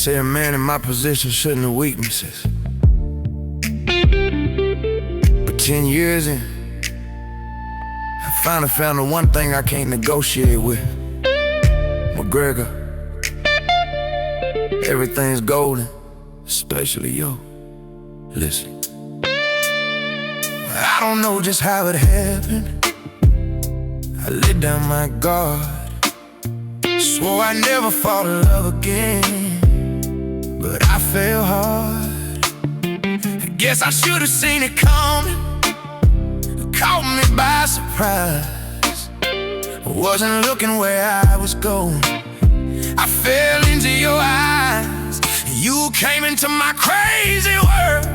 say a man in my position shouldn't have weaknesses. But 10 years in, I finally found the one thing I can't negotiate with. McGregor. Everything's golden, especially yo. Listen, I don't know just how it happened. I let down my guard, swore I'd never fall in love again, but I fell hard. I guess I should have seen it coming. It caught me by surprise. I wasn't looking where I was going. I fell into your eyes. You came into my crazy world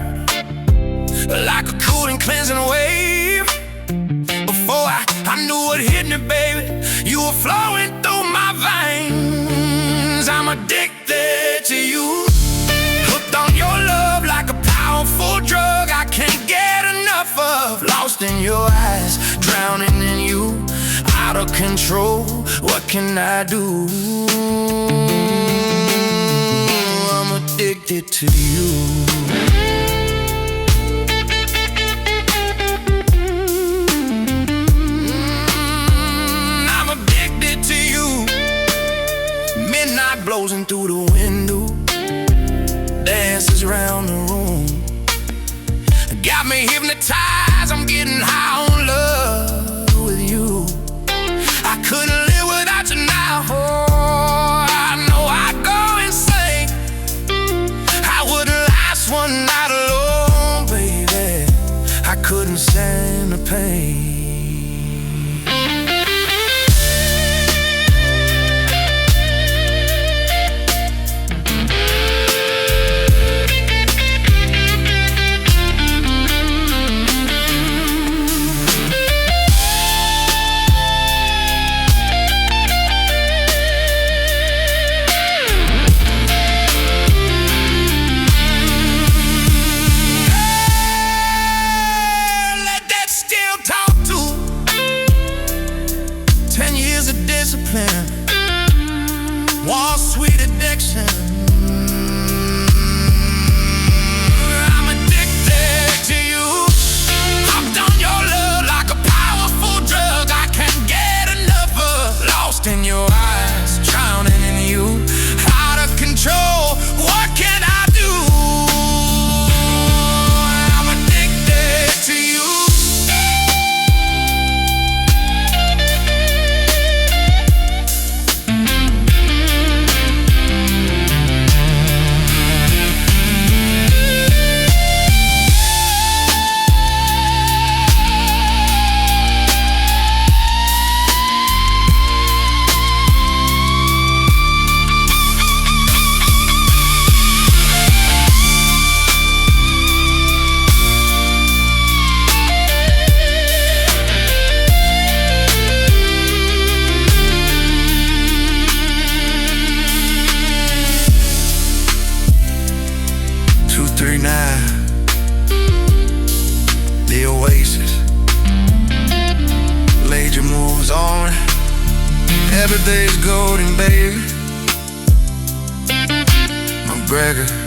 like a cool and cleansing wave. Before I knew what hit me, baby, you were flowing through my veins. I'm addicted to you, hooked on your love like a powerful drug I can't get enough of. Lost in your eyes, drowning in you, out of control. What can I do? I'm addicted to you. Blowing through the window, dances around the room, got me hypnotized. I'm getting high on love with you. I couldn't live without you now. Oh, I know I'd go insane. I wouldn't last one night alone, baby. I couldn't stand the pain. Discipline, one sweet addiction. I'm addicted to you, hooked on your love like a powerful drug I can't get enough of. Lost in your eyes, drowning in you, out of control. What can I do? I'm addicted to you. The Oasis, laid your moves on. Every day's golden, baby. McGregor.